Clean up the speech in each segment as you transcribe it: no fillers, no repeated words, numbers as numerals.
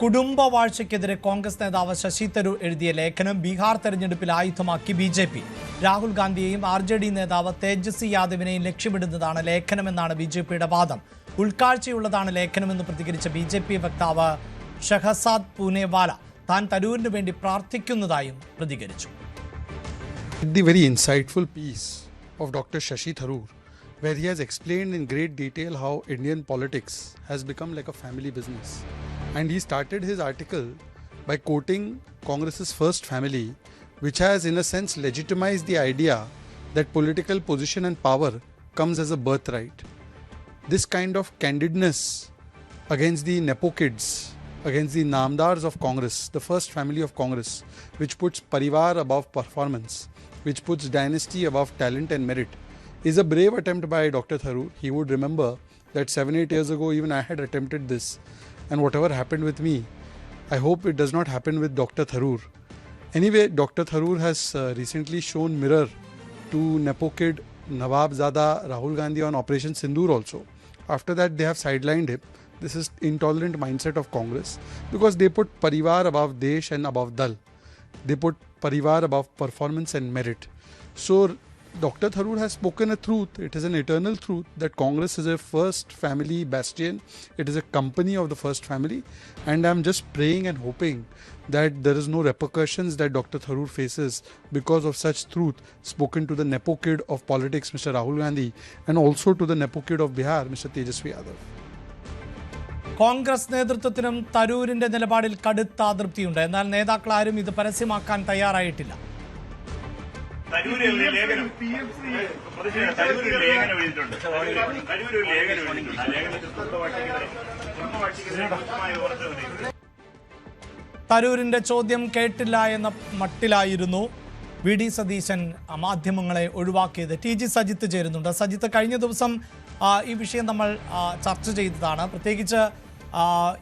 കുടുംബവാഴ്ചയ്ക്കെതിരെ കോൺഗ്രസ് നേതാവ് ശശി തരൂർ എഴുതിയ ലേഖനം ബീഹാർ തെരഞ്ഞെടുപ്പിൽ ആയുധമാക്കി ബി.ജെ.പി. രാഹുൽ ഗാന്ധിയെയും ആർ.ജെ.ഡി. നേതാവ് തേജസ്വി യാദവിനെയും ലക്ഷ്യമിടുന്നതാണ് ലേഖനമെന്നാണ് ബി.ജെ.പിയുടെ വാദം. ഉൾക്കാഴ്ചയുള്ളതാണ് ലേഖനമെന്ന് പ്രതികരിച്ച ബി.ജെ.പി. വക്താവ് ഷഹസാദ് പൂനെവാല താൻ തരൂരിന് വേണ്ടി പ്രാർത്ഥിക്കുന്നതായും പ്രതികരിച്ചു. The very insightful piece of Dr. Shashi Tharoor, where he has explained in great detail how Indian politics has become like a family business. And he started his article by quoting Congress's first family, which has in a sense legitimized the idea that political position and power comes as a birthright. This kind of candidness against the Nepo kids, against the Namdars of Congress, the first family of Congress, which puts Parivar above performance, which puts dynasty above talent and merit, is a brave attempt by Dr. Tharoor. He would remember that 7-8 years ago even I had attempted this, and whatever happened with me, I hope it does not happen with Dr. Tharoor. Anyway, Dr. Tharoor has recently shown mirror to Nepo kid Nawab Zada Rahul Gandhi on Operation Sindoor also. After that they have sidelined him. This is intolerant mindset of Congress because they put Parivar above Desh and above Dal. They put Parivar above performance and merit. So Dr. Tharoor has spoken a truth. It is an eternal truth that Congress is a first family bastion. It is a company of the first family. And I'm just praying and hoping that there is no repercussions that Dr. Tharoor faces because of such truth spoken to the Nepo kid of politics, Mr. Rahul Gandhi, and also to the Nepo kid of Bihar, Mr. Tejaswi Yadav. Congress നേതൃത്വത്തിനും തരൂരിന്റെ നിലപാടിൽ കടുത്ത അതൃപ്തിയുണ്ട്. എന്നാൽ നേതാക്കളാരും ഇത് പരസ്യമാക്കാൻ തയ്യാറായിട്ടില്ല. തരൂരിന്റെ ചോദ്യം കേട്ടില്ല എന്ന മട്ടിലായിരുന്നു വി.ഡി. സതീശൻ മാധ്യമങ്ങളെ ഒഴിവാക്കിയത്. ടി.ജി. സജിത്ത് ചേരുന്നുണ്ട്. സജിത്ത്, കഴിഞ്ഞ ദിവസം ഈ വിഷയം നമ്മൾ ചർച്ച ചെയ്തതാണ്. പ്രത്യേകിച്ച്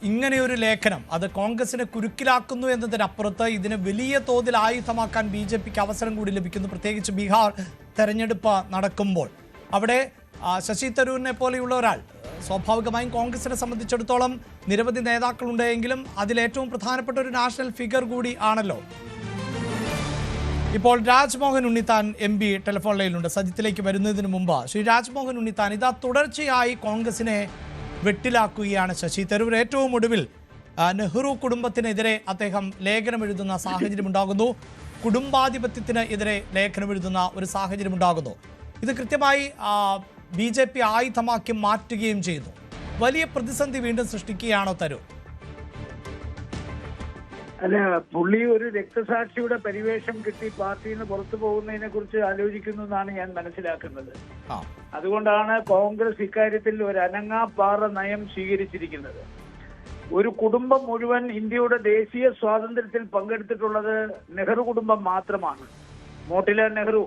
ഇങ്ങനെയൊരു ലേഖനം അത് കോൺഗ്രസിനെ കുരുക്കിലാക്കുന്നു എന്നതിനപ്പുറത്ത് ഇതിനെ വലിയ തോതിൽ ആയുധമാക്കാൻ ബി.ജെ.പിക്ക് അവസരം കൂടി ലഭിക്കുന്നു. പ്രത്യേകിച്ച് ബീഹാർ തെരഞ്ഞെടുപ്പ് നടക്കുമ്പോൾ അവിടെ ശശി തരൂരിനെ പോലെയുള്ള ഒരാൾ, സ്വാഭാവികമായും കോൺഗ്രസിനെ സംബന്ധിച്ചിടത്തോളം നിരവധി നേതാക്കളുണ്ടെങ്കിലും അതിലേറ്റവും പ്രധാനപ്പെട്ട ഒരു നാഷണൽ ഫിഗർ കൂടി ആണല്ലോ. ഇപ്പോൾ രാജ്മോഹൻ ഉണ്ണിത്താൻ എം.പി. ടെലിഫോൺ ലൈനിലുണ്ട്. സജിത്തിലേക്ക് വരുന്നതിന് മുമ്പ് ശ്രീ രാജ്മോഹൻ ഉണ്ണിത്താൻ, ഇതാ തുടർച്ചയായി കോൺഗ്രസിനെ വെട്ടിലാക്കുകയാണ് ശശി തരൂർ. ഏറ്റവും ഒടുവിൽ നെഹ്റു കുടുംബത്തിനെതിരെ അദ്ദേഹം ലേഖനം എഴുതുന്ന സാഹചര്യമുണ്ടാകുന്നു. കുടുംബാധിപത്യത്തിന് എതിരെ ലേഖനം എഴുതുന്ന ഒരു സാഹചര്യമുണ്ടാകുന്നു. ഇത് കൃത്യമായി ബി.ജെ.പി. ആയുധമാക്കി മാറ്റുകയും ചെയ്യുന്നു. വലിയ പ്രതിസന്ധി വീണ്ടും സൃഷ്ടിക്കുകയാണോ തരൂർ? അല്ല, പുള്ളി ഒരു രക്തസാക്ഷിയുടെ പരിവേഷം കിട്ടി പാർട്ടിയിൽ നിന്ന് പുറത്തു പോകുന്നതിനെ കുറിച്ച് ആലോചിക്കുന്നു എന്നാണ് ഞാൻ മനസ്സിലാക്കുന്നത്. അതുകൊണ്ടാണ് കോൺഗ്രസ് ഇക്കാര്യത്തിൽ ഒരു അനങ്ങാപ്പാറ നയം സ്വീകരിച്ചിരിക്കുന്നത്. ഒരു കുടുംബം മുഴുവൻ ഇന്ത്യയുടെ ദേശീയ സ്വാതന്ത്ര്യത്തിൽ പങ്കെടുത്തിട്ടുള്ളത് നെഹ്റു കുടുംബം മാത്രമാണ്. മോട്ടിലാൽ നെഹ്റു,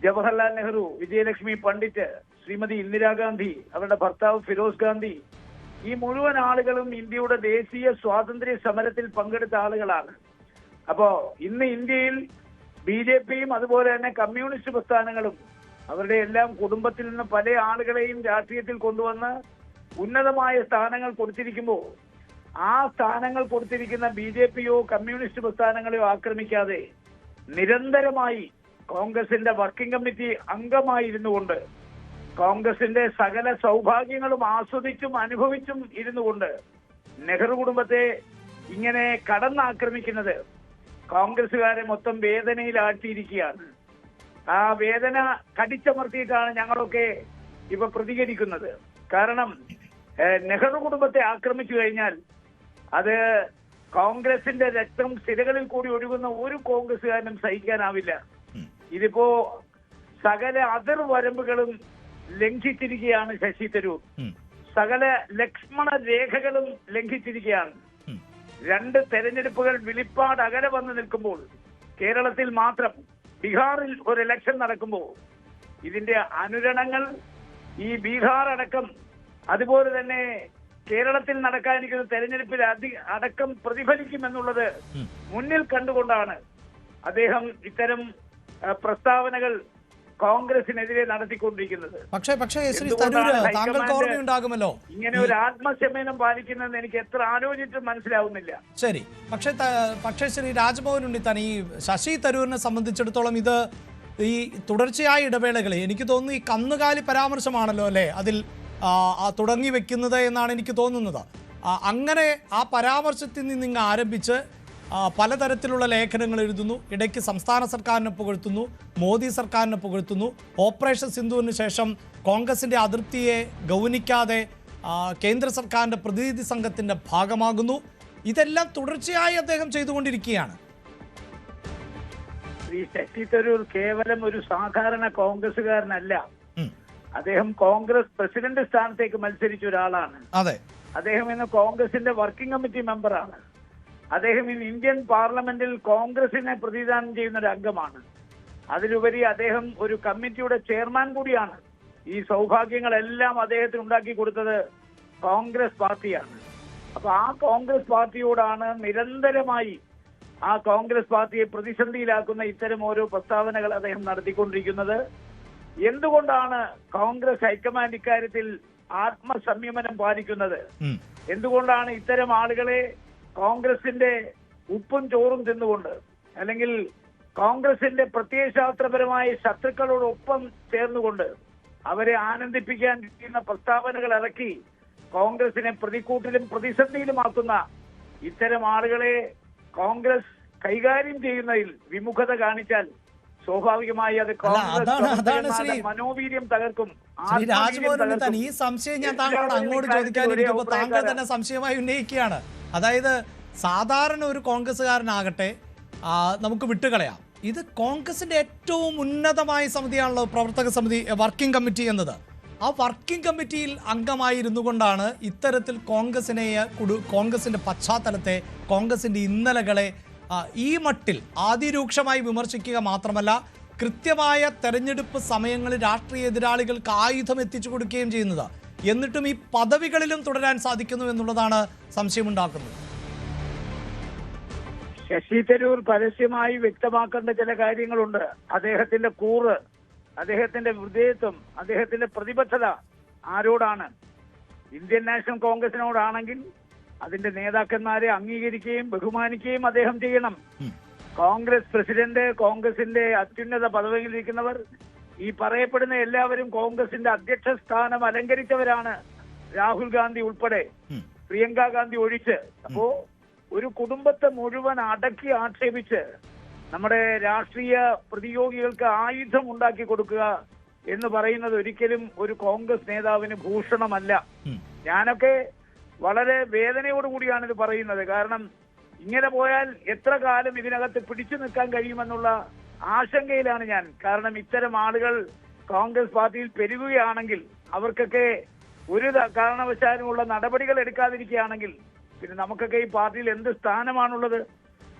ജവഹർലാൽ നെഹ്റു, വിജയലക്ഷ്മി പണ്ഡിറ്റ്, ശ്രീമതി ഇന്ദിരാഗാന്ധി, അവരുടെ ഭർത്താവ് ഫിറോസ് ഗാന്ധി, ഈ മുഴുവൻ ആളുകളും ഇന്ത്യയുടെ ദേശീയ സ്വാതന്ത്ര്യ സമരത്തിൽ പങ്കെടുത്ത ആളുകളാണ്. അപ്പോ ഇന്ന് ഇന്ത്യയിൽ ബി.ജെ.പിയും അതുപോലെ തന്നെ കമ്മ്യൂണിസ്റ്റ് പ്രസ്ഥാനങ്ങളും അവരുടെ എല്ലാം കുടുംബത്തിൽ നിന്ന് പല ആളുകളെയും രാഷ്ട്രീയത്തിൽ കൊണ്ടുവന്ന് ഉന്നതമായ സ്ഥാനങ്ങൾ കൊടുത്തിരിക്കുമ്പോൾ ആ സ്ഥാനങ്ങൾ കൊടുത്തിരിക്കുന്ന ബി.ജെ.പിയോ കമ്മ്യൂണിസ്റ്റ് പ്രസ്ഥാനങ്ങളെയോ ആക്രമിക്കാതെ നിരന്തരമായി കോൺഗ്രസിന്റെ വർക്കിംഗ് കമ്മിറ്റി അംഗമായിരുന്നു കൊണ്ട് കോൺഗ്രസിന്റെ സകല സൗഭാഗ്യങ്ങളും ആസ്വദിച്ചും അനുഭവിച്ചും ഇരുന്നു കൊണ്ട് നെഹ്റു കുടുംബത്തെ ഇങ്ങനെ കടന്നാക്രമിക്കുന്നത് കോൺഗ്രസുകാരെ മൊത്തം വേദനയിലാഴ്ത്തിയിരിക്കുകയാണ്. ആ വേദന കടിച്ചമർത്തിയിട്ടാണ് ഞങ്ങളൊക്കെ ഇപ്പൊ പ്രതികരിക്കുന്നത്. കാരണം നെഹ്റു കുടുംബത്തെ ആക്രമിച്ചു കഴിഞ്ഞാൽ അത് കോൺഗ്രസിന്റെ രക്തം സിരകളിൽ കൂടി ഒഴുകുന്ന ഒരു കോൺഗ്രസുകാരനും സഹിക്കാനാവില്ല. ഇതിപ്പോ സകല അതിർ വരമ്പുകളും ലംഘിച്ചിരിക്കുകയാണ് ശശി തരൂർ. സകല ലക്ഷ്മണ രേഖകളും ലംഘിച്ചിരിക്കുകയാണ്. 2 തെരഞ്ഞെടുപ്പുകൾ വിളിപ്പാട് അകലെ വന്ന് നിൽക്കുമ്പോൾ, കേരളത്തിൽ മാത്രം ബീഹാറിൽ ഒരു ഇലക്ഷൻ നടക്കുമ്പോൾ ഇതിന്റെ അനുരണങ്ങൾ ഈ ബീഹാർ അടക്കം അതുപോലെ തന്നെ കേരളത്തിൽ നടക്കാനിരിക്കുന്ന തെരഞ്ഞെടുപ്പിൽ അടക്കം പ്രതിഫലിക്കുമെന്നുള്ളത് മുന്നിൽ കണ്ടുകൊണ്ടാണ് അദ്ദേഹം ഇത്തരം പ്രസ്താവനകൾ കോൺഗ്രസിനെതിരെ നടത്തിക്കൊണ്ടിരിക്കുന്നത്. പക്ഷേ ശ്രീ തരൂർ, താങ്കൾക്ക് ഓർമ്മയുണ്ടാകുമല്ലോ ഇങ്ങനെ ഒരു ആത്മശമനം പാലിക്കുന്നതെന്ന് എനിക്ക് എത്ര ആലോചിച്ചിട്ടും മനസ്സിലാവുന്നില്ല. ശരി, പക്ഷേ ശ്രീ രാജ്മോഹൻ ഉണ്ണിത്താൻ, ഈ ശശി തരൂരിനെ സംബന്ധിച്ചിടത്തോളം ഇത് ഈ തുടർച്ചയായ ഇടവേളകളിൽ എനിക്ക് തോന്നുന്നു ഈ കന്നുകാലി പരാമർശമാണല്ലോ അല്ലേ അതിൽ തുടങ്ങി വെക്കുന്നത് എന്നാണ് എനിക്ക് തോന്നുന്നത്. അങ്ങനെ ആ പരാമർശത്തിൽ നിന്ന് ഇങ്ങ് ആരംഭിച്ച് പലതരത്തിലുള്ള ലേഖനങ്ങൾ എഴുതുന്നു. ഇടയ്ക്ക് സംസ്ഥാന സർക്കാരിനെ പുകഴ്ത്തുന്നു, മോദി സർക്കാരിനെ പുകഴ്ത്തുന്നു. ഓപ്പറേഷൻ സിന്ധുവിന് ശേഷം കോൺഗ്രസിൻ്റെ അതൃപ്തിയെ ഗൗനിക്കാതെ കേന്ദ്ര സർക്കാരിൻ്റെ പ്രതിനിധി സംഘത്തിൻ്റെ ഭാഗമാകുന്നു. ഇതെല്ലാം തുടർച്ചയായി അദ്ദേഹം ചെയ്തുകൊണ്ടിരിക്കുകയാണ്. ശ്രീ ശശി തരൂർ കേവലം ഒരു സാധാരണ കോൺഗ്രസുകാരനല്ല. അദ്ദേഹം കോൺഗ്രസ് പ്രസിഡന്റ് സ്ഥാനത്തേക്ക് മത്സരിച്ച ഒരാളാണ്. അതെ, അദ്ദേഹം ഇന്ന് കോൺഗ്രസിന്റെ വർക്കിംഗ് കമ്മിറ്റി മെമ്പറാണ്. അദ്ദേഹം ഇന്ന് ഇന്ത്യൻ പാർലമെന്റിൽ കോൺഗ്രസിനെ പ്രതിനിധാനം ചെയ്യുന്ന ഒരു അംഗമാണ്. അതിലുപരി അദ്ദേഹം ഒരു കമ്മിറ്റിയുടെ ചെയർമാൻ കൂടിയാണ്. ഈ സൗഭാഗ്യങ്ങളെല്ലാം അദ്ദേഹത്തിന് ഉണ്ടാക്കി കൊടുത്തത് കോൺഗ്രസ് പാർട്ടിയാണ്. അപ്പൊ ആ കോൺഗ്രസ് പാർട്ടിയോടാണ് നിരന്തരമായി ആ കോൺഗ്രസ് പാർട്ടിയെ പ്രതിസന്ധിയിലാക്കുന്ന ഇത്തരം ഓരോ പ്രസ്താവനകൾ അദ്ദേഹം നടത്തിക്കൊണ്ടിരിക്കുന്നത്. എന്തുകൊണ്ടാണ് കോൺഗ്രസ് ഹൈക്കമാൻഡ് ഇക്കാര്യത്തിൽ ആത്മസംയമനം പാലിക്കുന്നത്? എന്തുകൊണ്ടാണ് ഇത്തരം ആളുകളെ കോൺഗ്രസിന്റെ ഉപ്പും ചോറും തിന്നുകൊണ്ട്, അല്ലെങ്കിൽ കോൺഗ്രസിന്റെ പ്രത്യയശാസ്ത്രപരമായ ശത്രുക്കളോടൊപ്പം ചേർന്നുകൊണ്ട് അവരെ ആനന്ദിപ്പിക്കാൻ ചെയ്യുന്ന പ്രസ്താവനകൾ ഇറക്കി കോൺഗ്രസിനെ പ്രതിക്കൂട്ടിലും പ്രതിസന്ധിയിലുമാക്കുന്ന ഇത്തരം ആളുകളെ കോൺഗ്രസ് കൈകാര്യം ചെയ്യുന്നതിൽ വിമുഖത കാണിച്ചാൽ സ്വാഭാവികമായി അത് കോൺഗ്രസ് മനോവീര്യം തകർക്കും. ശ്രീ രാജ്മോഹൻ ഉണ്ണിത്താൻ, ഈ സംശയം ഞാൻ താങ്കളോട് അങ്ങോട്ട് ചോദിക്കാനിരിക്കുമ്പോൾ താങ്കൾ തന്നെ സംശയമായി ഉന്നയിക്കുകയാണ്. അതായത് സാധാരണ ഒരു കോൺഗ്രസ്സുകാരനാകട്ടെ നമുക്ക് വിട്ടുകളയാം, ഇത് കോൺഗ്രസിന്റെ ഏറ്റവും ഉന്നതമായ സമിതിയാണല്ലോ പ്രവർത്തക സമിതി, വർക്കിംഗ് കമ്മിറ്റി എന്നത്. ആ വർക്കിംഗ് കമ്മിറ്റിയിൽ അംഗമായിരുന്നു കൊണ്ടാണ് ഇത്തരത്തിൽ കോൺഗ്രസിന്റെ പശ്ചാത്തലത്തെ, കോൺഗ്രസിന്റെ ഇന്നലകളെ ഈ മട്ടിൽ അതിരൂക്ഷമായി വിമർശിക്കുക മാത്രമല്ല കൃത്യമായ തെരഞ്ഞെടുപ്പ് സമയങ്ങളിൽ രാഷ്ട്രീയ എതിരാളികൾക്ക് ആയുധം എത്തിച്ചു കൊടുക്കുകയും ചെയ്യുന്നത്. എന്നിട്ടും ഈ പദവികളിലും തുടരാൻ സാധിക്കുന്നു എന്നുള്ളതാണ് സംശയമുണ്ടാക്കുന്നത്. ശശി തരൂർ പരസ്യമായി വ്യക്തമാക്കേണ്ട ചില കാര്യങ്ങളുണ്ട്. അദ്ദേഹത്തിന്റെ കൂറ്, അദ്ദേഹത്തിന്റെ വിധേയത്വം, അദ്ദേഹത്തിന്റെ പ്രതിബദ്ധത ആരോടാണ്? ഇന്ത്യൻ നാഷണൽ കോൺഗ്രസിനോടാണെങ്കിൽ അതിന്റെ നേതാക്കന്മാരെ അംഗീകരിക്കുകയും ബഹുമാനിക്കുകയും അദ്ദേഹം ചെയ്യണം. കോൺഗ്രസ് പ്രസിഡന്റ്, കോൺഗ്രസിന്റെ അത്യുന്നത പദവിയിലിരിക്കുന്നവർ, ഈ പറയപ്പെടുന്ന എല്ലാവരും കോൺഗ്രസിന്റെ അധ്യക്ഷ സ്ഥാനം അലങ്കരിച്ചവരാണ്. രാഹുൽ ഗാന്ധി ഉൾപ്പെടെ, പ്രിയങ്ക ഗാന്ധി ഒഴിച്ച്. അപ്പോ ഒരു കുടുംബത്തെ മുഴുവൻ അടക്കി ആക്ഷേപിച്ച് നമ്മുടെ രാഷ്ട്രീയ പ്രതിയോഗികൾക്ക് ആയുധം ഉണ്ടാക്കി കൊടുക്കുക എന്ന് പറയുന്നത് ഒരിക്കലും ഒരു കോൺഗ്രസ് നേതാവിന് ഭൂഷണമല്ല. ഞാനൊക്കെ വളരെ വേദനയോടുകൂടിയാണ് ഇത് പറയുന്നത്. കാരണം ഇങ്ങനെ പോയാൽ എത്ര കാലം ഇതിനകത്ത് പിടിച്ചു നിൽക്കാൻ കഴിയുമെന്നുള്ള ആശങ്കയിലാണ് ഞാൻ. കാരണം ഇത്തരം ആളുകൾ കോൺഗ്രസ് പാർട്ടിയിൽ പെരുകുകയാണെങ്കിൽ, അവർക്കൊക്കെ ഒരു കാരണവശാലുമുള്ള നടപടികൾ എടുക്കാതിരിക്കുകയാണെങ്കിൽ പിന്നെ നമുക്കൊക്കെ ഈ പാർട്ടിയിൽ എന്ത് സ്ഥാനമാണുള്ളത്?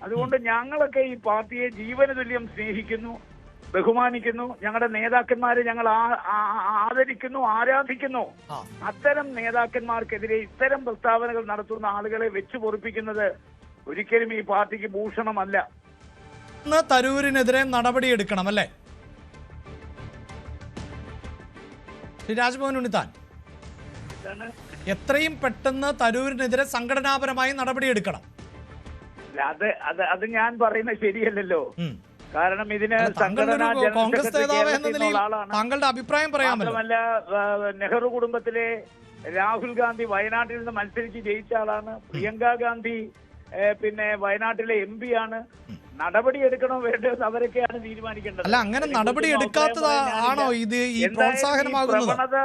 അതുകൊണ്ട് ഞങ്ങളൊക്കെ ഈ പാർട്ടിയെ ജീവന തുല്യം സ്നേഹിക്കുന്നു, ബഹുമാനിക്കുന്നു. ഞങ്ങളുടെ നേതാക്കന്മാരെ ഞങ്ങൾ ആദരിക്കുന്നു, ആരാധിക്കുന്നു. അത്തരം നേതാക്കന്മാർക്കെതിരെ ഇത്തരം പ്രസ്താവനകൾ നടത്തുന്ന ആളുകളെ വെച്ചു പൊറിപ്പിക്കുന്നത് ഒരിക്കലും ഈ പാർട്ടിക്ക് ഭൂഷണമല്ല. തരൂരിനെതിരെ നടപടിയെടുക്കണം അല്ലേ ശ്രീ രാജ്മോഹൻ ഉണ്ണിത്താൻ? എത്രയും പെട്ടെന്ന് തരൂരിനെതിരെ സംഘടനാപരമായി നടപടിയെടുക്കണം. അത് ഞാൻ പറയുന്നത് ശരിയല്ലല്ലോ. കാരണം ഇതിന് കോൺഗ്രസ് നേതാവ് എന്ന നിലയിൽ താങ്കളുടെ അഭിപ്രായം പറയാമല്ലോ. മാത്രമല്ല, നെഹ്റു കുടുംബത്തിലെ രാഹുൽ ഗാന്ധി വയനാട്ടിൽ നിന്ന് മത്സരിച്ച് ജയിച്ച ആളാണ്. പ്രിയങ്ക ഗാന്ധി പിന്നെ വയനാട്ടിലെ MP ആണ്. നടപടി എടുക്കണോ വേണ്ടത് അവരൊക്കെയാണ് തീരുമാനിക്കേണ്ടത്. അല്ല, അങ്ങനെ നടപടി എടുക്കാത്തതാണോ ഇത് ഈ പ്രോത്സാഹനമാകുന്നത്? പ്രവണത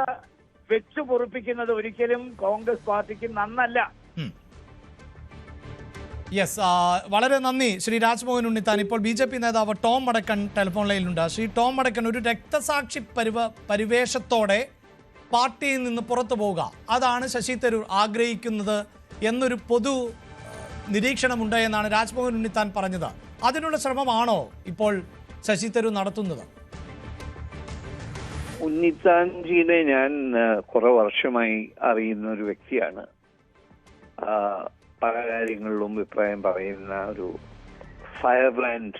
വെച്ചു പൊറുപ്പിക്കുന്നത് ഒരിക്കലും കോൺഗ്രസ് പാർട്ടിക്ക് നന്നല്ല. യെസ്, വളരെ നന്ദി ശ്രീ രാജ്മോഹൻ ഉണ്ണിത്താൻ. ഇപ്പോൾ BJP നേതാവ് ടോം വടക്കൻ ടെലിഫോൺ ലൈനിലുണ്ട്. ശ്രീ ടോം വടക്കൻ, ഒരു രക്തസാക്ഷി പരിവേഷത്തോടെ പാർട്ടിയിൽ നിന്ന് പുറത്തു പോവുക, അതാണ് ശശി തരൂർ ആഗ്രഹിക്കുന്നത് എന്നൊരു പൊതു നിരീക്ഷണമുണ്ട് എന്നാണ് രാജ്മോഹൻ ഉണ്ണിത്താൻ പറഞ്ഞത്. അതിനുള്ള ശ്രമമാണോ ഇപ്പോൾ ശശി തരൂർ നടത്തുന്നത്? ഉണ്ണിത്താൻജിനെ ഞാൻ കുറെ വർഷമായി അറിയുന്ന ഒരു വ്യക്തിയാണ്. പല കാര്യങ്ങളിലും അഭിപ്രായം പറയുന്ന ഒരു ഫയർ ബ്രാൻഡ്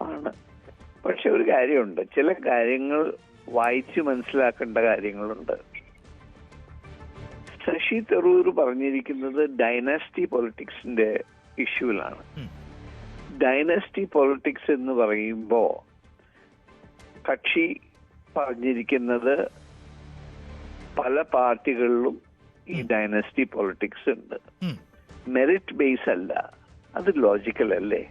ആണ്. പക്ഷെ ഒരു കാര്യമുണ്ട്, ചില കാര്യങ്ങൾ വായിച്ച് മനസ്സിലാക്കേണ്ട കാര്യങ്ങളുണ്ട്. ശശി തരൂർ പറഞ്ഞിരിക്കുന്നത് ഡൈനാസ്റ്റി പൊളിറ്റിക്സിന്റെ ഇഷ്യൂലാണ്. ഡൈനാസ്റ്റി പൊളിറ്റിക്സ് എന്ന് പറയുമ്പോ കക്ഷി പറഞ്ഞിരിക്കുന്നത് പല പാർട്ടികളിലും ഈ ഡൈനാസ്റ്റി പൊളിറ്റിക്സ് ഉണ്ട്. മെറിറ്റ് ബേസ് അല്ല, അത് ലോജിക്കൽ അല്ലേ?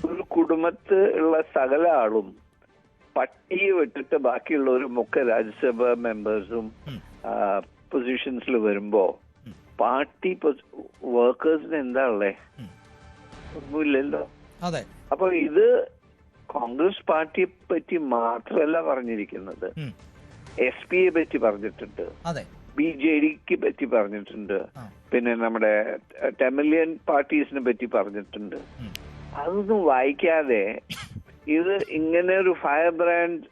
ഒരു കുടുംബത്ത് ഉള്ള സകല ആളും പട്ടിയെ വിട്ടിട്ട് ബാക്കിയുള്ളവരും ഒക്കെ രാജ്യസഭാ മെമ്പേഴ്സും പൊസിഷൻസിൽ വരുമ്പോ പാർട്ടി വർക്കേഴ്സിന് എന്താ ഉള്ളേ? ഒന്നുമില്ലല്ലോ. അപ്പൊ ഇത് കോൺഗ്രസ് പാർട്ടിയെ പറ്റി മാത്രമല്ല പറഞ്ഞിരിക്കുന്നത്, SP യെ പറ്റി പറഞ്ഞിട്ടുണ്ട്, BJDക്ക് പറ്റി പറഞ്ഞിട്ടുണ്ട്, പിന്നെ നമ്മുടെ തമിലിയൻ പാർട്ടീസിനെ പറ്റി പറഞ്ഞിട്ടുണ്ട്. അതൊന്നും വായിക്കാതെ ഇത് ഇങ്ങനെ ഒരു ഫയർ ബ്രാൻഡ്,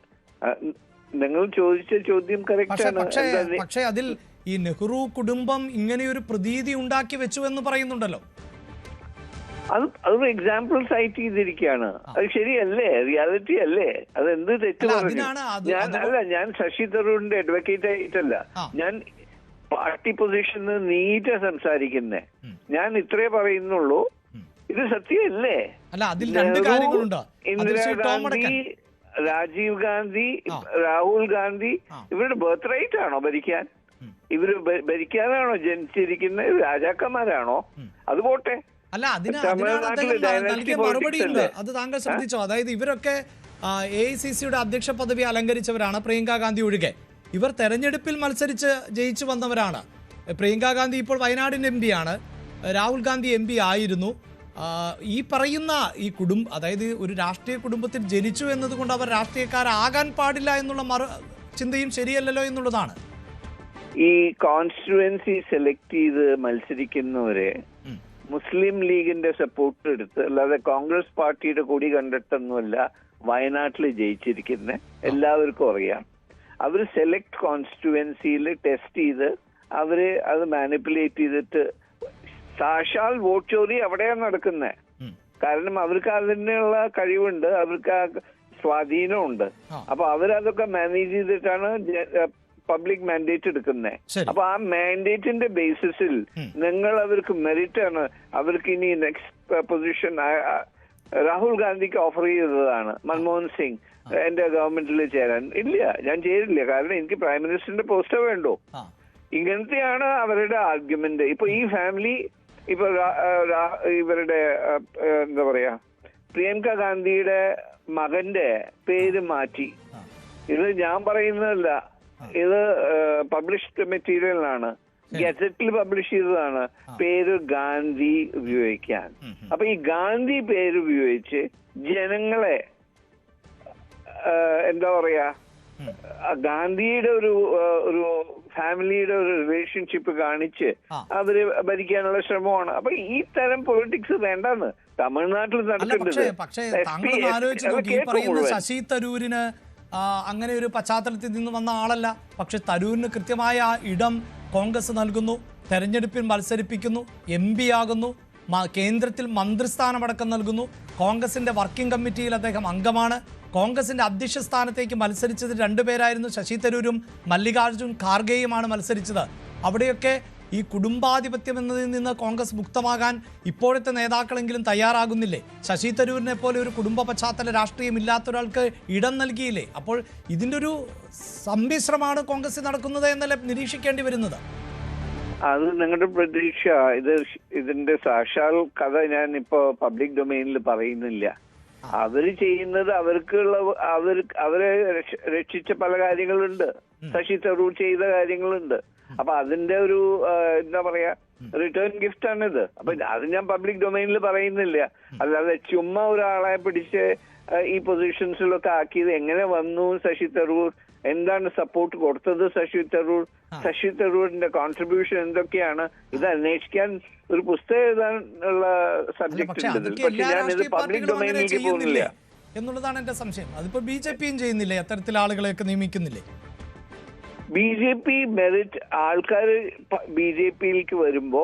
നിങ്ങൾ ചോദിച്ച ചോദ്യം കറക്റ്റ് ആണ്. പക്ഷേ അതിൽ ഈ നെഹ്റു കുടുംബം ഇങ്ങനെയൊരു പ്രതീതി ഉണ്ടാക്കി വെച്ചു എന്ന് പറയുന്നുണ്ടല്ലോ. അതൊരു എക്സാമ്പിൾ സൈറ്റ് ചെയ്തിരിക്കുകയാണ്. അത് ശരിയല്ലേ? റിയാലിറ്റി അല്ലേ? അത് എന്ത് തെറ്റ് പറഞ്ഞു? ഞാൻ ശശി തരൂരിന്റെ അഡ്വക്കേറ്റ് ആയിട്ടല്ല, ഞാൻ പാർട്ടി പൊസിഷന് നീറ്റ സംസാരിക്കുന്നേ. ഞാൻ ഇത്രേ പറയുന്നുള്ളൂ, ഇത് സത്യമല്ലേ? ഇന്ദിരാഗാന്ധി, രാജീവ് ഗാന്ധി, രാഹുൽ ഗാന്ധി ഇവരുടെ ബർത്ത് റൈറ്റ് ആണോ ഭരിക്കാൻ? ഇവര് ഭരിക്കാനാണോ ജനിച്ചിരിക്കുന്നത്? രാജാക്കന്മാരാണോ? അത് പോട്ടെ. അല്ല, നൽകിയ മറുപടിയുണ്ട്, അത് താങ്കൾ ശ്രദ്ധിച്ചോ? അതായത് ഇവരൊക്കെ AICCയുടെ അധ്യക്ഷ പദവി അലങ്കരിച്ചവരാണ്, പ്രിയങ്ക ഗാന്ധി ഒഴികെ. ഇവർ തെരഞ്ഞെടുപ്പിൽ മത്സരിച്ച് ജയിച്ചു വന്നവരാണ്. പ്രിയങ്ക ഗാന്ധി ഇപ്പോൾ വയനാടിന്റെ MP ആണ്, രാഹുൽ ഗാന്ധി MP ആയിരുന്നു. ഈ പറയുന്ന ഈ അതായത് ഒരു രാഷ്ട്രീയ കുടുംബത്തിൽ ജനിച്ചു എന്നതുകൊണ്ട് അവർ രാഷ്ട്രീയക്കാരാകാൻ പാടില്ല എന്നുള്ള ചിന്തയും ശരിയല്ലല്ലോ എന്നുള്ളതാണ്. ഈ കോൺസ്റ്റിറ്റ്യുവൻസി സെലക്ട് ചെയ്ത് മത്സരിക്കുന്നവരെ മുസ്ലിം ലീഗിന്റെ സപ്പോർട്ട് എടുത്ത്, അല്ലാതെ കോൺഗ്രസ് പാർട്ടിയുടെ കൂടി കണ്ടിട്ടൊന്നുമല്ല വയനാട്ടിൽ ജയിച്ചിരിക്കുന്നത്. എല്ലാവർക്കും അറിയാം. അവർ സെലക്ട് കോൺസ്റ്റിറ്റ്യുവൻസിയിൽ ടെസ്റ്റ് ചെയ്ത് അവര് അത് മാനിപ്പുലേറ്റ് ചെയ്തിട്ട് സാക്ഷാൽ വോട്ട് ചോറി അവിടെയാണ് നടക്കുന്നത്. കാരണം അവർക്ക് അതിനുള്ള കഴിവുണ്ട്, അവർക്ക് ആ സ്വാധീനമുണ്ട്. അപ്പൊ അവരതൊക്കെ മാനേജ് ചെയ്തിട്ടാണ് പബ്ലിക് മാൻഡേറ്റ് എടുക്കുന്നത്. അപ്പൊ ആ മാൻഡേറ്റിന്റെ ബേസിസിൽ നിങ്ങൾ അവർക്ക് മെറിറ്റ് ആണ്, അവർക്ക് ഇനി നെക്സ്റ്റ് പൊസിഷൻ രാഹുൽ ഗാന്ധിക്ക് ഓഫർ ചെയ്തതാണ് മൻമോഹൻ സിംഗ് എന്റെ ഗവൺമെന്റിൽ ചേരാൻ. ഇല്ല, ഞാൻ ചേരില്ല, കാരണം എനിക്ക് പ്രൈം മിനിസ്റ്ററിന്റെ പോസ്റ്റേ വേണ്ടോ. ഇങ്ങനത്തെയാണ് അവരുടെ ആർഗ്യുമെന്റ്. ഇപ്പൊ ഈ ഫാമിലി, ഇപ്പൊ ഇവരുടെ എന്താ പറയാ, പ്രിയങ്ക ഗാന്ധിയുടെ മകന്റെ പേര് മാറ്റി. ഇത് ഞാൻ പറയുന്നതല്ല, ഇത് പബ്ലിഷ്ഡ് മെറ്റീരിയലാണ്, ഗസറ്റിൽ പബ്ലിഷ് ചെയ്തതാണ്. പേര് ഗാന്ധി ഉപയോഗിക്കാൻ. അപ്പൊ ഈ ഗാന്ധി പേര് ഉപയോഗിച്ച് ജനങ്ങളെ എന്താ പറയാ, ഗാന്ധിയുടെ ഒരു ഫാമിലിയുടെ ഒരു റിലേഷൻഷിപ്പ് കാണിച്ച് അവര് ഭരിക്കാനുള്ള ശ്രമമാണ്. അപ്പൊ ഈ തരം പൊളിറ്റിക്സ് വേണ്ടെന്ന് തമിഴ്നാട്ടിൽ നടക്കേണ്ടത്. ശശി തരൂരിന് അങ്ങനെ ഒരു പശ്ചാത്തലത്തിൽ നിന്ന് വന്ന ആളല്ല. പക്ഷെ തരൂരിന് കൃത്യമായ ഇടം കോൺഗ്രസ് നൽകുന്നു, തെരഞ്ഞെടുപ്പിൽ മത്സരിപ്പിക്കുന്നു, MP ആകുന്നു, കേന്ദ്രത്തിൽ മന്ത്രിസ്ഥാനമടക്കം നൽകുന്നു. കോൺഗ്രസിന്റെ വർക്കിംഗ് കമ്മിറ്റിയിൽ അദ്ദേഹം അംഗമാണ്. കോൺഗ്രസിന്റെ അധ്യക്ഷ സ്ഥാനത്തേക്ക് മത്സരിച്ചത് 2 പേരായിരുന്നു, ശശി തരൂരും മല്ലികാർജുൻ ഖാർഗെയുമാണ് മത്സരിച്ചത്. അവിടെയൊക്കെ ഈ കുടുംബാധിപത്യം എന്നതിൽ നിന്ന് കോൺഗ്രസ് മുക്തമാകാൻ ഇപ്പോഴത്തെ നേതാക്കളെങ്കിലും തയ്യാറാകുന്നില്ലേ? ശശി തരൂരിനെ പോലെ ഒരു കുടുംബ പശ്ചാത്തല രാഷ്ട്രീയം ഇല്ലാത്ത ഒരാൾക്ക് ഇടം നൽകിയില്ലേ? അപ്പോൾ ഇതിൻ്റെ ഒരു സമ്മിശ്രമാണ് കോൺഗ്രസ് നടക്കുന്നത് എന്നല്ല നിരീക്ഷിക്കേണ്ടി വരുന്നത്. അത് നിങ്ങളുടെ പ്രതീക്ഷ. ഇതിന്റെ സാക്ഷാൽ കഥ ഞാൻ ഇപ്പോ പബ്ലിക് ഡൊമൈനിൽ പറയുന്നില്ല. അവര് ചെയ്യുന്നത് അവർക്കുള്ള അവരെ രക്ഷിച്ച പല കാര്യങ്ങളുണ്ട്, ശശി തരൂർ ചെയ്ത കാര്യങ്ങളുണ്ട്. അപ്പൊ അതിന്റെ ഒരു എന്താ പറയാ, റിട്ടേൺ ഗിഫ്റ്റ് ആണിത്. അപ്പൊ അത് ഞാൻ പബ്ലിക് ഡൊമൈനിൽ പറയുന്നില്ല. അല്ലാതെ ചുമ്മാ ഒരാളെ പിടിച്ച് ഈ പൊസിഷൻസിലൊക്കെ ആക്കിയത് എങ്ങനെ വന്നു ശശി തരൂർ, എന്താണ് സപ്പോർട്ട് കൊടുത്തത് ശശി തരൂരിന്റെ കോൺട്രിബ്യൂഷൻ എന്തൊക്കെയാണ്, ഇത് അന്വേഷിക്കാൻ ഒരു പുസ്തകം എഴുതാനുള്ള സബ്ജക്ട് ഉണ്ട്. പക്ഷെ ഞാനിത് പബ്ലിക് ഡൊമൈനിലേക്ക് പോകുന്നില്ല എന്നുള്ളതാണ് എന്റെ സംശയം. അതിപ്പോ BJPയും ചെയ്യുന്നില്ലേ? അത്തരത്തിൽ ആളുകളെയൊക്കെ നിയമിക്കുന്നില്ലേ? BJP മെറിറ്റ് ആൾക്കാർ BJPയിലേക്ക് വരുമ്പോ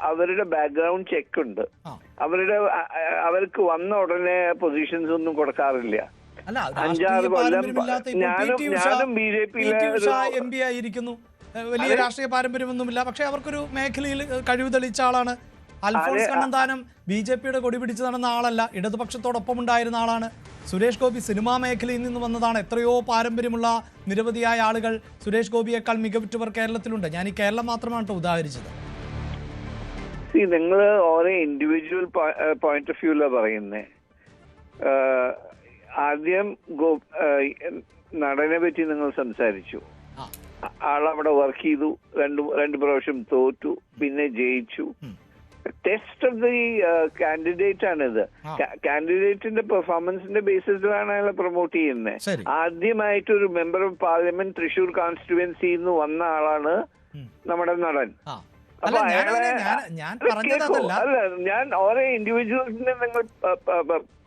അവരുടെ ബാക്ക്ഗ്രൗണ്ട് ചെക്ക് ഉണ്ട്. അവർക്ക് വന്ന ഉടനെ പൊസിഷൻസ് ഒന്നും കൊടുക്കാറില്ല. അല്ല, 5-6 രാഷ്ട്രീയ കൊല്ലം പാരമ്പര്യമില്ലാത്ത ഇപ്പോൾ ഞാനും B J P T Usha MP ആയിരിക്കുന്നു. വലിയ രാഷ്ട്രീയ പാരമ്പര്യമൊന്നുമില്ല, പക്ഷെ അവർക്കൊരു മേഖലയിൽ കഴിവ് തെളിയിച്ച ആളാണ്. അൽഫോൺസ് കണ്ണന്താനം BJPയുടെ കൊടി പിടിച്ചു നടന്ന ആളല്ല, ഇടതുപക്ഷത്തോടൊപ്പം ഉണ്ടായിരുന്ന ആളാണ്. സുരേഷ് ഗോപി സിനിമാ മേഖലയിൽ നിന്ന് വന്നതാണ്. എത്രയോ പാരമ്പര്യമുള്ള നിരവധിയായ ആളുകൾ സുരേഷ് ഗോപിയേക്കാൾ മികവുറ്റവർ കേരളത്തിലുണ്ട്. ഞാൻ ഈ കേരളം മാത്രമാണ് ഉദാഹരിച്ചത്. നിങ്ങൾ ഓരോ ഇൻഡിവിജ്വൽ പോയിന്റ് ഓഫ് വ്യൂല പറയുന്നേ. ആദ്യം നടനെ പറ്റി നിങ്ങൾ സംസാരിച്ചു. ആളവിടെ വർക്ക് ചെയ്തു, രണ്ട് പ്രാവശ്യം തോറ്റു, പിന്നെ ജയിച്ചു. ടെസ്റ്റ് ഓഫ് ദി കാൻഡിഡേറ്റ് ആണിത്. കാൻഡിഡേറ്റിന്റെ പെർഫോമൻസിന്റെ ബേസിസിലാണ് അയാളെ പ്രൊമോട്ട് ചെയ്യുന്നത്. ആദ്യമായിട്ട് ഒരു മെമ്പർ ഓഫ് പാർലമെന്റ് തൃശൂർ കോൺസ്റ്റിറ്റ്യുവൻസിയിൽ നിന്ന് വന്ന ആളാണ് നമ്മുടെ നടൻ. അപ്പൊ അയാളെ ഞാൻ ഓരോ ഇൻഡിവിജ്വൽസിനെ നിങ്ങൾ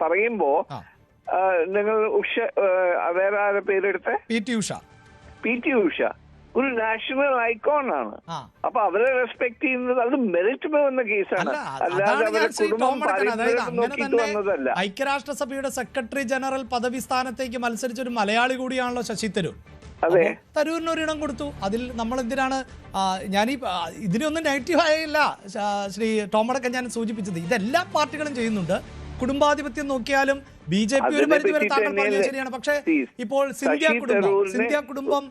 പറയുമ്പോ നിങ്ങൾ വേറെ ആരെ പേരെടുത്ത പി ടി ഉഷ ഒരു നാഷണൽ ഐക്കോൺ ആണ്. അപ്പൊ അവരെ റെസ്പെക്ട് ചെയ്യുന്നത് അത് മെറിറ്റ് വന്ന കേസാണ്, അല്ലാതെ അവരെ കുടുംബം നോക്കിയിട്ട് വന്നതല്ല. ഐക്യരാഷ്ട്രസഭയുടെ സെക്രട്ടറി ജനറൽ പദവി സ്ഥാനത്തേക്ക് മത്സരിച്ച ഒരു മലയാളി കൂടിയാണല്ലോ ശശി തരൂർ. അതെ, തരൂരിന് ഒരിടം കൊടുത്തു. അതിൽ നമ്മൾ എന്തിനാണ് ഞാനീ ഇതിനൊന്നും നെഗറ്റീവ് ആയില്ല ശ്രീ ടോമടക്കം ഞാൻ സൂചിപ്പിച്ചത്. ഇതെല്ലാ പാർട്ടികളും ചെയ്യുന്നുണ്ട്. കുടുംബാധിപത്യം നോക്കിയാലും BJP ഒരു പരിധിവരെ താങ്കൾ പറഞ്ഞത് ശരിയാണ്. പക്ഷേ ഇപ്പോൾ സിന്ധ്യ കുടുംബം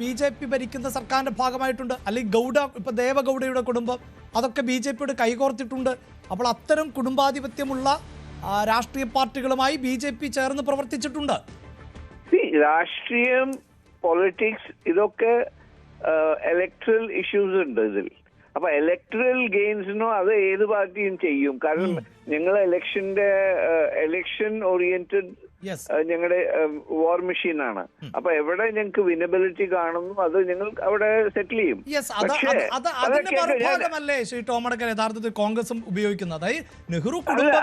BJP ഭരിക്കുന്ന സർക്കാരിന്റെ ഭാഗമായിട്ടുണ്ട്. അല്ലെങ്കിൽ ഗൗഡ, ഇപ്പൊ ദേവഗൌഡയുടെ കുടുംബം, അതൊക്കെ BJPയുടെ കൈകോർത്തിട്ടുണ്ട്. അപ്പോൾ അത്തരം കുടുംബാധിപത്യമുള്ള രാഷ്ട്രീയ പാർട്ടികളുമായി BJP ചേർന്ന് പ്രവർത്തിച്ചിട്ടുണ്ട്. രാഷ്ട്രീയം, പൊളിറ്റിക്സ്, ഇതൊക്കെ ഇലക്ട്രൽ ഇഷ്യൂസ് ഉണ്ട് ഇതിൽ. അപ്പൊ ഇലക്ട്രൽ ഗെയിൻസിനോ അത് ഏത് പാർട്ടിയും ചെയ്യും. കാരണം ഞങ്ങൾ ഇലക്ഷൻ ഓറിയന്റഡ് ഞങ്ങളുടെ വാർ മെഷീൻ ആണ്. അപ്പൊ എവിടെ ഞങ്ങൾക്ക് വിനബിലിറ്റി കാണുന്നു അത് ഞങ്ങൾ അവിടെ സെറ്റിൽ ചെയ്യും. ഭാഗമല്ലേ ശ്രീ ടോമടക്കർ യഥാർത്ഥത്തിൽ കോൺഗ്രസും ഉപയോഗിക്കുന്നത്? നെഹ്റു കുടുംബം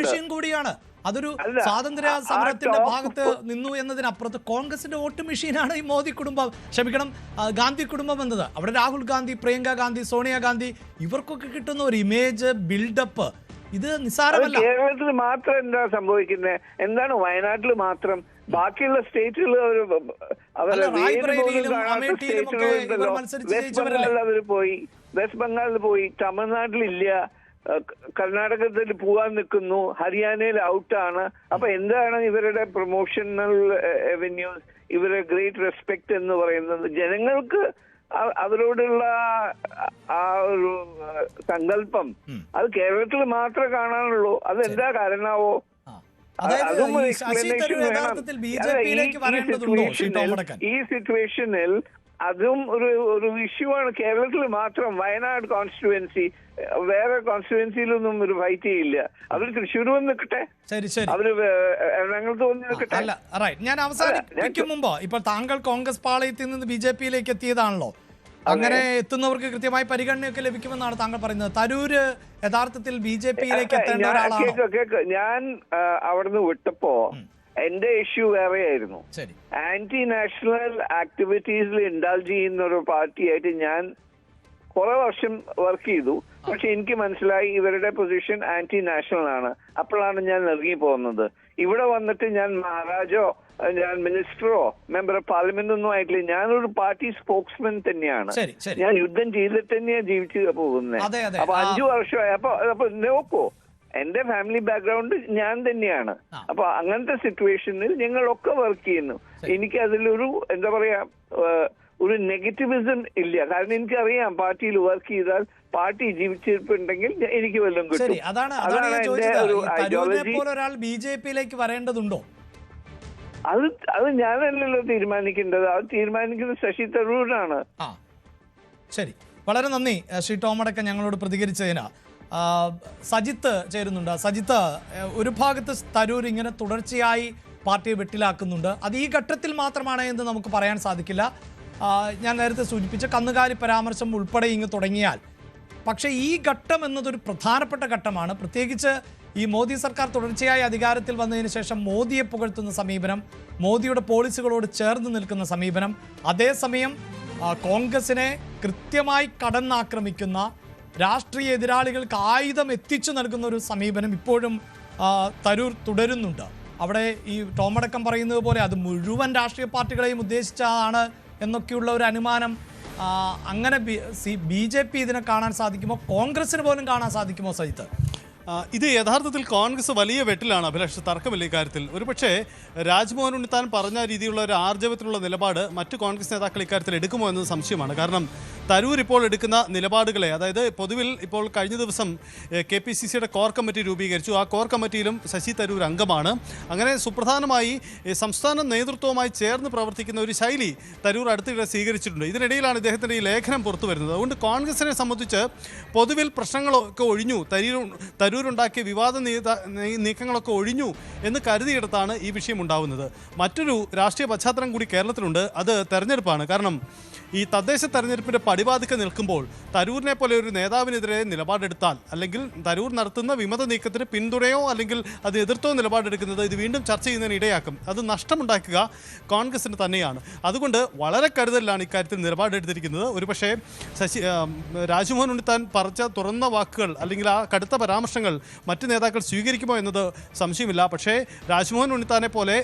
മെഷീൻ കൂടിയാണ്. അതൊരു സ്വാതന്ത്ര്യ സമരത്തിന്റെ ഭാഗത്ത് നിന്നു എന്നതിനപ്പുറത്ത് കോൺഗ്രസിന്റെ വോട്ട് മെഷീനാണ് ഈ മോദി കുടുംബം, ക്ഷമിക്കണം, ഗാന്ധി കുടുംബം എന്നത്. അവിടെ രാഹുൽ ഗാന്ധി, പ്രിയങ്ക ഗാന്ധി, സോണിയാഗാന്ധി, ഇവർക്കൊക്കെ കിട്ടുന്ന ഒരു ഇമേജ് ബിൽഡപ്പ് ഇത് നിസ്സാരമല്ല. കേരളത്തിൽ മാത്രം എന്താ സംഭവിക്കുന്നത്? എന്താണ് വയനാട്ടിൽ മാത്രം? ബാക്കിയുള്ള സ്റ്റേറ്റുകൾ വെസ്റ്റ് ബംഗാളിൽ പോയി, തമിഴ്നാട്ടിലില്ല, കർണാടകത്തിൽ പോവാൻ നിൽക്കുന്നു, ഹരിയാനയിൽ ഔട്ടാണ്. അപ്പൊ എന്താണ് ഇവരുടെ പ്രൊമോഷണൽ അവന്യൂസ്, ഇവരുടെ ഗ്രേറ്റ് റെസ്പെക്ട് എന്ന് പറയുന്നത്? ജനങ്ങൾക്ക് അവരോടുള്ള ആ ഒരു സങ്കല്പം അത് കേരളത്തിൽ മാത്രമേ കാണാനുള്ളൂ. അതെന്താ കാരണമാവോ? അതും ഈ സിറ്റുവേഷനിൽ അതും ഒരു ഇഷ്യൂ ആണ്. കേരളത്തിൽ മാത്രം വയനാട് കോൺസ്റ്റിറ്റ്യുവൻസി, വേറെ കോൺസ്റ്റിറ്റ്യുവൻസിയിലൊന്നും ഒരു ഫൈറ്റ് ചെയ്യില്ല. അവർ തൃശ്ശൂർ വന്ന് നിൽക്കട്ടെ, അവര് എറണാകുളത്ത് വന്ന് നിൽക്കട്ടെ. ഞാൻ അവസാനിപ്പിക്കും മുമ്പ്, ഇപ്പോൾ താങ്കൾ കോൺഗ്രസ് പാളയത്തിൽ നിന്ന് BJPയിലേക്ക് എത്തിയതാണല്ലോ. അങ്ങനെ എത്തുന്നവർക്ക് കൃത്യമായി പരിഗണനയൊക്കെ ലഭിക്കുമെന്നാണ് താങ്കൾ പറയുന്നത്. തരൂര് യഥാർത്ഥത്തിൽ BJPയിലേക്ക് എത്തേണ്ട ഒരാളാണ്. ഞാൻ അവിടുന്ന് വിട്ടപ്പോ എന്റെ ഇഷ്യൂ വേറെയായിരുന്നു. ആന്റി നാഷണൽ ആക്ടിവിറ്റീസിൽ ഇൻഡൾജ് ചെയ്യുന്ന ഒരു പാർട്ടിയായിട്ട് ഞാൻ കുറെ വർഷം വർക്ക് ചെയ്തു. പക്ഷെ എനിക്ക് മനസ്സിലായി ഇവരുടെ പൊസിഷൻ ആന്റി നാഷണൽ ആണ്. അപ്പോഴാണ് ഞാൻ ഇറങ്ങി പോകുന്നത്. ഇവിടെ വന്നിട്ട് ഞാൻ മഹാരാജോ, ഞാൻ മിനിസ്റ്ററോ മെമ്പർ ഓഫ് പാർലമെന്റ് ഒന്നും ആയിട്ടില്ല. ഞാനൊരു പാർട്ടി സ്പോക്സ്മാൻ തന്നെയാണ്. ഞാൻ യുദ്ധം ചെയ്തിട്ട് തന്നെയാണ് ജീവിച്ചു പോകുന്നത്. അപ്പൊ 5 വർഷമായി. അപ്പൊ നോക്കൂ, എന്റെ ഫാമിലി ബാക്ക്ഗ്രൗണ്ട് ഞാൻ തന്നെയാണ്. അപ്പൊ അങ്ങനത്തെ സിറ്റുവേഷനിൽ ഞങ്ങളൊക്കെ വർക്ക് ചെയ്യുന്നു. എനിക്ക് അതിലൊരു എന്താ പറയാ ഒരു നെഗറ്റിവിസം ഇല്ല. കാരണം എനിക്കറിയാം പാർട്ടിയിൽ വർക്ക് ചെയ്താൽ പാർട്ടി ജീവിച്ചിരിപ്പുണ്ടെങ്കിൽ എനിക്ക് വല്ലതും കിട്ടും. അതാണ് എന്റെ ഒരു ഐഡിയോളജി. BJPയിലേക്ക് വരേണ്ടതുണ്ടോ? അത് ഞാനല്ലല്ലോ തീരുമാനിക്കേണ്ടത്. അത് തീരുമാനിക്കുന്നത് ശശി തരൂരാണ്. ശരി, വളരെ നന്ദി ശ്രീ ടോമടക്കം ഞങ്ങളോട് പ്രതികരിച്ചതിന്. സജിത്ത് ചേരുന്നുണ്ട്. സജിത്ത്, ഒരു ഭാഗത്ത് തരൂർ ഇങ്ങനെ തുടർച്ചയായി പാർട്ടിയെ വെട്ടിലാക്കുന്നുണ്ട്. അത് ഈ ഘട്ടത്തിൽ മാത്രമാണ് എന്ന് നമുക്ക് പറയാൻ സാധിക്കില്ല. ഞാൻ നേരത്തെ സൂചിപ്പിച്ച കന്നുകാലി പരാമർശം ഉൾപ്പെടെ ഇങ്ങ് തുടങ്ങിയാൽ, പക്ഷേ ഈ ഘട്ടം എന്നതൊരു പ്രധാനപ്പെട്ട ഘട്ടമാണ്. പ്രത്യേകിച്ച് ഈ മോദി സർക്കാർ തുടർച്ചയായി അധികാരത്തിൽ വന്നതിന് ശേഷം മോദിയെ പുകഴ്ത്തുന്ന സമീപനം, മോദിയുടെ പോളിസികളോട് ചേർന്ന് നിൽക്കുന്ന സമീപനം, അതേസമയം കോൺഗ്രസിനെ കൃത്യമായി കടന്നാക്രമിക്കുന്ന, രാഷ്ട്രീയ എതിരാളികൾക്ക് ആയുധം എത്തിച്ചു നൽകുന്ന ഒരു സമീപനം ഇപ്പോഴും തരൂർ തുടരുന്നുണ്ട്. അവിടെ ഈ ടോമടക്കം പറയുന്നത് പോലെ അത് മുഴുവൻ രാഷ്ട്രീയ പാർട്ടികളെയും ഉദ്ദേശിച്ചതാണ് എന്നൊക്കെയുള്ള ഒരു അനുമാനം, അങ്ങനെ BJP ഇതിനെ കാണാൻ സാധിക്കുമോ? കോൺഗ്രസിന് പോലും കാണാൻ സാധിക്കുമോ സജിത്ത്? ഇത് യഥാർത്ഥത്തിൽ കോൺഗ്രസ് വലിയ വെട്ടിലാണ് അഭിലാഷ്, തർക്കമില്ല ഇക്കാര്യത്തിൽ. ഒരുപക്ഷെ രാജ്മോഹൻ ഉണ്ണിത്താൻ പറഞ്ഞ രീതിയിലുള്ള ഒരു ആർജവത്തിലുള്ള നിലപാട് മറ്റ് കോൺഗ്രസ് നേതാക്കൾ ഇക്കാര്യത്തിൽ എടുക്കുമോ എന്നത് സംശയമാണ്. കാരണം തരൂർ ഇപ്പോൾ എടുക്കുന്ന നിലപാടുകളെ, അതായത് പൊതുവിൽ ഇപ്പോൾ കഴിഞ്ഞ ദിവസം KPCCയുടെ കോർ കമ്മിറ്റി രൂപീകരിച്ചു. ആ കോർ കമ്മിറ്റിയിലും ശശി തരൂർ അംഗമാണ്. അങ്ങനെ സുപ്രധാനമായി സംസ്ഥാന നേതൃത്വവുമായി ചേർന്ന് പ്രവർത്തിക്കുന്ന ഒരു ശൈലി തരൂർ അടുത്തിടെ സ്വീകരിച്ചിട്ടുണ്ട്. ഇതിനിടയിലാണ് ഇദ്ദേഹത്തിൻ്റെ ഈ ലേഖനം പുറത്തു വരുന്നത്. അതുകൊണ്ട് കോൺഗ്രസിനെ സംബന്ധിച്ച് പൊതുവിൽ പ്രശ്നങ്ങളൊക്കെ ഒഴിഞ്ഞു, തരൂരുണ്ടാക്കിയ വിവാദ നീക്കങ്ങളൊക്കെ ഒഴിഞ്ഞു എന്ന് കരുതിയെടുത്താണ് ഈ വിഷയം ഉണ്ടാവുന്നത്. മറ്റൊരു രാഷ്ട്രീയ പശ്ചാത്തലം കൂടി കേരളത്തിലുണ്ട്, അത് തെരഞ്ഞെടുപ്പാണ്. കാരണം ഈ തദ്ദേശ തെരഞ്ഞെടുപ്പിൻ്റെ പടിവാതിക്കെ നിൽക്കുമ്പോൾ തരൂരിനെ പോലെ ഒരു നേതാവിനെതിരെ നിലപാടെടുത്താൽ, അല്ലെങ്കിൽ തരൂർ നടത്തുന്ന വിമത നീക്കത്തിന് പിന്തുണയോ അല്ലെങ്കിൽ അത് എതിർത്തോ നിലപാടെടുക്കുന്നത് ഇത് വീണ്ടും ചർച്ച ചെയ്യുന്നതിന് ഇടയാക്കും. അത് നഷ്ടമുണ്ടാക്കുക കോൺഗ്രസിന് തന്നെയാണ്. അതുകൊണ്ട് വളരെ കരുതലിലാണ് ഇക്കാര്യത്തിൽ നിലപാടെടുത്തിരിക്കുന്നത്. ഒരുപക്ഷെ രാജ്മോഹൻ ഉണ്ണിത്താൻ പറഞ്ഞ തുറന്ന വാക്കുകൾ അല്ലെങ്കിൽ ആ കടുത്ത പരാമർശങ്ങൾ മറ്റ് നേതാക്കൾ സ്വീകരിക്കുമോ എന്നത് സംശയമില്ല. പക്ഷേ രാജ്മോഹൻ ഉണ്ണിത്താനെ പോലെ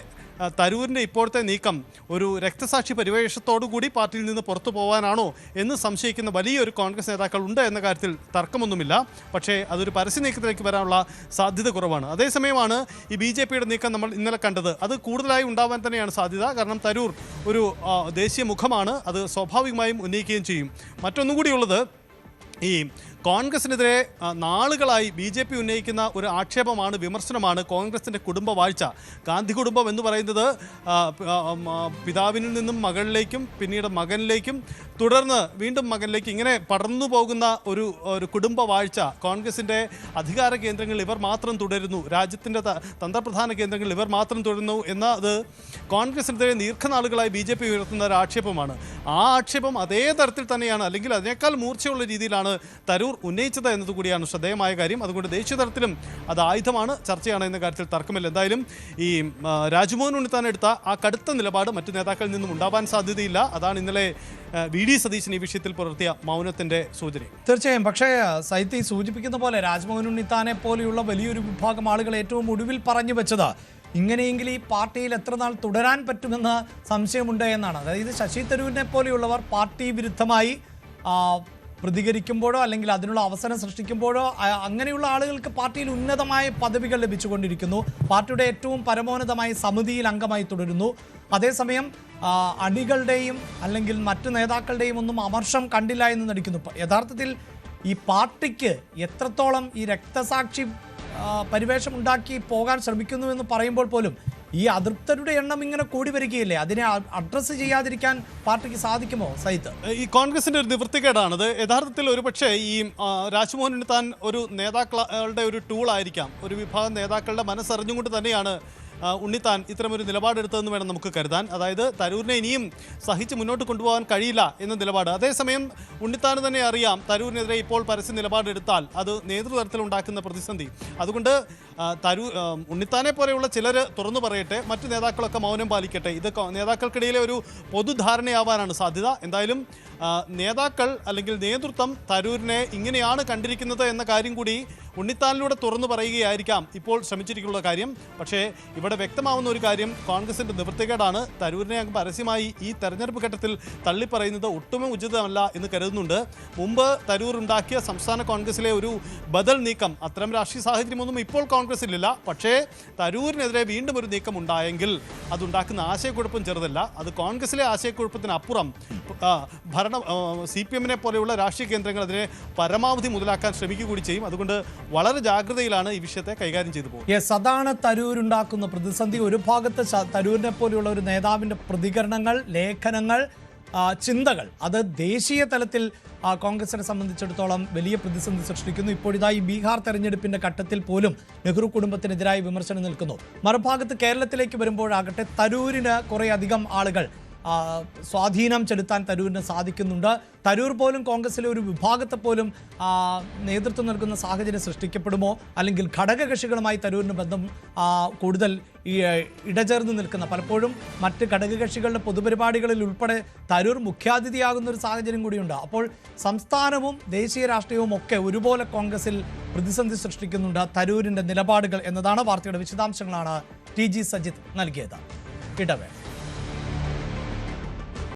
തരൂരിൻ്റെ ഇപ്പോഴത്തെ നീക്കം ഒരു രക്തസാക്ഷി പരിവേഷത്തോടുകൂടി പാർട്ടിയിൽ നിന്ന് പുറത്തു പോകാനാണോ എന്ന് സംശയിക്കുന്ന വലിയൊരു കോൺഗ്രസ് നേതാക്കൾ ഉണ്ട് എന്ന കാര്യത്തിൽ തർക്കമൊന്നുമില്ല. പക്ഷേ അതൊരു പരസ്യ നീക്കത്തിലേക്ക് വരാനുള്ള സാധ്യത കുറവാണ്. അതേസമയമാണ് ഈ BJPയുടെ നീക്കം നമ്മൾ ഇന്നലെ കണ്ടത്. അത് കൂടുതലായി ഉണ്ടാവാൻ തന്നെയാണ് സാധ്യത. കാരണം തരൂർ ഒരു ദേശീയ മുഖമാണ്, അത് സ്വാഭാവികമായും ഉന്നയിക്കുകയും ചെയ്യും. മറ്റൊന്നും കൂടിയുള്ളത്, ഈ കോൺഗ്രസിനെതിരെ നാളുകളായി BJP ഉന്നയിക്കുന്ന ഒരു ആക്ഷേപമാണ്, വിമർശനമാണ് കോൺഗ്രസിൻ്റെ കുടുംബ വാഴ്ച. ഗാന്ധി കുടുംബം എന്ന് പറയുന്നത് പിതാവിൽ നിന്നും മകളിലേക്കും പിന്നീട് മകനിലേക്കും തുടർന്ന് വീണ്ടും മകനിലേക്ക് ഇങ്ങനെ പടർന്നു പോകുന്ന ഒരു കുടുംബ വാഴ്ച. കോൺഗ്രസിൻ്റെ അധികാര കേന്ദ്രങ്ങൾ ഇവർ മാത്രം തുടരുന്നു, രാജ്യത്തിൻ്റെ തന്ത്രപ്രധാന കേന്ദ്രങ്ങൾ ഇവർ മാത്രം തുടരുന്നു എന്നത് കോൺഗ്രസിനെതിരെ ദീർഘനാളുകളായി BJP ഉയർത്തുന്ന ഒരു ആക്ഷേപമാണ്. ആ ആക്ഷേപം അതേ തരത്തിൽ തന്നെയാണ്, അല്ലെങ്കിൽ അതിനേക്കാൾ മൂർച്ചയുള്ള രീതിയിലാണ് തരൂർ ഉന്നയിച്ചത് എന്നതുകൂടിയാണ് ശ്രദ്ധേയമായ കാര്യം. അതുകൊണ്ട് ദേശീയ തലത്തിലും അത് ആയുധമാണ്, ചർച്ചയാണ് എന്ന കാര്യത്തിൽ തർക്കമില്ല. എന്തായാലും ഈ രാജ്മോഹൻ ഉണ്ണിത്താൻ എടുത്ത ആ കടുത്ത നിലപാട് മറ്റു നേതാക്കളിൽ നിന്നും ഉണ്ടാവാൻ സാധ്യതയില്ല. അതാണ് ഇന്നലെ VD സതീശൻ ഈ വിഷയത്തിൽ പുലർത്തിയ മൗനത്തിന്റെ സൂചന. തീർച്ചയായും. പക്ഷേ സൈത്തി സൂചിപ്പിക്കുന്ന പോലെ രാജ്മോഹൻ ഉണ്ണിത്താനെ പോലെയുള്ള വലിയൊരു വിഭാഗം ആളുകൾ ഏറ്റവും ഒടുവിൽ പറഞ്ഞു വെച്ചത് ഇങ്ങനെയെങ്കിൽ ഈ പാർട്ടിയിൽ എത്ര നാൾ തുടരാൻ പറ്റുമെന്ന് സംശയമുണ്ട് എന്നാണ്. അതായത് ശശി തരൂരിനെ പോലെയുള്ളവർ പാർട്ടി വിരുദ്ധമായി പ്രതികരിക്കുമ്പോഴോ അല്ലെങ്കിൽ അതിനുള്ള അവസരം സൃഷ്ടിക്കുമ്പോഴോ അങ്ങനെയുള്ള ആളുകൾക്ക് പാർട്ടിയിൽ ഉന്നതമായ പദവികൾ ലഭിച്ചുകൊണ്ടിരിക്കുന്നു, പാർട്ടിയുടെ ഏറ്റവും പരമോന്നതമായ സമിതിയിൽ അംഗമായി തുടരുന്നു. അതേസമയം അണികളുടെയും അല്ലെങ്കിൽ മറ്റു നേതാക്കളുടെയും ഒന്നും അമർഷം കണ്ടില്ല എന്ന് നടിക്കുന്നു. യഥാർത്ഥത്തിൽ ഈ പാർട്ടിക്ക് എത്രത്തോളം ഈ രക്തസാക്ഷി പരിവേഷം ഉണ്ടാക്കി പോകാൻ ശ്രമിക്കുന്നു എന്ന് പറയുമ്പോൾ പോലും ഈ അതൃപ്തരുടെ എണ്ണം ഇങ്ങനെ കൂടി വരികയില്ലേ? അതിനെ അഡ്രസ്സ് ചെയ്യാതിരിക്കാൻ പാർട്ടിക്ക് സാധിക്കുമോ സഹിത്ത്? ഈ കോൺഗ്രസിന്റെ ഒരു നിവൃത്തികേടാണത്. യഥാർത്ഥത്തിൽ ഒരുപക്ഷെ ഈ രാജ്മോഹൻ ഉണ്ണിത്താൻ ഒരു നേതാക്കളുടെ ഒരു ടൂൾ ആയിരിക്കാം. ഒരു വിഭാഗം നേതാക്കളുടെ മനസ്സറിഞ്ഞുകൊണ്ട് തന്നെയാണ് ഉണ്ണിത്താൻ ഇത്തരമൊരു നിലപാടെടുത്തതെന്ന് വേണം നമുക്ക് കരുതാൻ. അതായത് തരൂരിനെ ഇനിയും സഹിച്ച് മുന്നോട്ട് കൊണ്ടുപോകാൻ കഴിയില്ല എന്ന നിലപാട്. അതേസമയം ഉണ്ണിത്താന് തന്നെ അറിയാം തരൂരിനെതിരെ ഇപ്പോൾ പരസ്യ നിലപാടെടുത്താൽ അത് നേതൃതലത്തിലുണ്ടാക്കുന്ന പ്രതിസന്ധി. അതുകൊണ്ട് ഉണ്ണിത്താനെ പോലെയുള്ള ചിലർ തുറന്നു പറയട്ടെ, മറ്റു നേതാക്കളൊക്കെ മൗനം പാലിക്കട്ടെ. ഇത് നേതാക്കൾക്കിടയിലെ ഒരു പൊതുധാരണയാവാനാണ് സാധ്യത. എന്തായാലും നേതാക്കൾ അല്ലെങ്കിൽ നേതൃത്വം തരൂരിനെ ഇങ്ങനെയാണ് കണ്ടിരിക്കുന്നത് എന്ന കാര്യം കൂടി ഉണ്ണിത്താനിലൂടെ തുറന്നു പറയുകയായിരിക്കാം ഇപ്പോൾ ശ്രമിച്ചിരിക്കുന്ന കാര്യം. പക്ഷേ ഇവിടെ വ്യക്തമാവുന്ന ഒരു കാര്യം കോൺഗ്രസിൻ്റെ നിവൃത്തികേടാണ്. തരൂരിനെ പരസ്യമായി ഈ തെരഞ്ഞെടുപ്പ് ഘട്ടത്തിൽ തള്ളിപ്പറയുന്നത് ഒട്ടുമേ ഉചിതമല്ല എന്ന് കരുതുന്നുണ്ട്. മുമ്പ് തരൂർ ഉണ്ടാക്കിയ സംസ്ഥാന കോൺഗ്രസിലെ ഒരു ബദൽ നീക്കം, അത്തരം രാഷ്ട്രീയ സാഹചര്യമൊന്നും ഇപ്പോൾ കോൺഗ്രസിലില്ല. പക്ഷേ തരൂരിനെതിരെ വീണ്ടും ഒരു നീക്കം ഉണ്ടായെങ്കിൽ അതുണ്ടാക്കുന്ന ആശയക്കുഴപ്പം ചെറുതല്ല. അത് കോൺഗ്രസിലെ ആശയക്കുഴപ്പത്തിനപ്പുറം CPM പോലെയുള്ള രാഷ്ട്രീയ കേന്ദ്രങ്ങൾ അതിനെ പരമാവധി മുതലാക്കാൻ ശ്രമിക്കുക കൂടി ചെയ്യും. അതുകൊണ്ട് വളരെ ജാഗ്രതയിലാണ് ഈ വിഷയത്തെ കൈകാര്യം ചെയ്തു പോകുന്നത്. യെസ്, അതാണ് തരൂരുണ്ടാക്കുന്ന പ്രതിസന്ധി. ഒരു ഭാഗത്ത് തരൂരിനെ പോലെയുള്ള ഒരു നേതാവിൻ്റെ പ്രതികരണങ്ങൾ, ലേഖനങ്ങൾ, ചിന്തകൾ അത് ദേശീയ തലത്തിൽ കോൺഗ്രസിനെ സംബന്ധിച്ചിടത്തോളം വലിയ പ്രതിസന്ധി സൃഷ്ടിക്കുന്നു. ഇപ്പോഴിതാ ഈ ബീഹാർ തെരഞ്ഞെടുപ്പിൻ്റെ ഘട്ടത്തിൽ പോലും നെഹ്റു കുടുംബത്തിനെതിരായി വിമർശനം നിൽക്കുന്നു. മറുഭാഗത്ത് കേരളത്തിലേക്ക് വരുമ്പോഴാകട്ടെ തരൂരിന് കുറേയധികം ആളുകൾ സ്വാധീനം ചെലുത്താൻ തരൂരിന് സാധിക്കുന്നുണ്ട്. തരൂർ പോലും കോൺഗ്രസിലെ ഒരു വിഭാഗത്തെ പോലും നേതൃത്വം നൽകുന്ന സാഹചര്യം സൃഷ്ടിക്കപ്പെടുമോ, അല്ലെങ്കിൽ ഘടകകക്ഷികളുമായി തരൂരിന് ബന്ധം കൂടുതൽ ഇടചേർന്ന് നിൽക്കുന്ന, പലപ്പോഴും മറ്റ് ഘടകകക്ഷികളുടെ പൊതുപരിപാടികളിൽ ഉൾപ്പെടെ തരൂർ മുഖ്യാതിഥിയാകുന്ന ഒരു സാഹചര്യം കൂടിയുണ്ട്. അപ്പോൾ സംസ്ഥാനവും ദേശീയ രാഷ്ട്രീയവും ഒക്കെ ഒരുപോലെ കോൺഗ്രസിൽ പ്രതിസന്ധി സൃഷ്ടിക്കുന്നുണ്ട് തരൂരിൻ്റെ നിലപാടുകൾ എന്നതാണ് വാർത്തയുടെ വിശദാംശങ്ങളാണ് ടി ജി സജിത്ത് നൽകിയത്. ഇടവേള.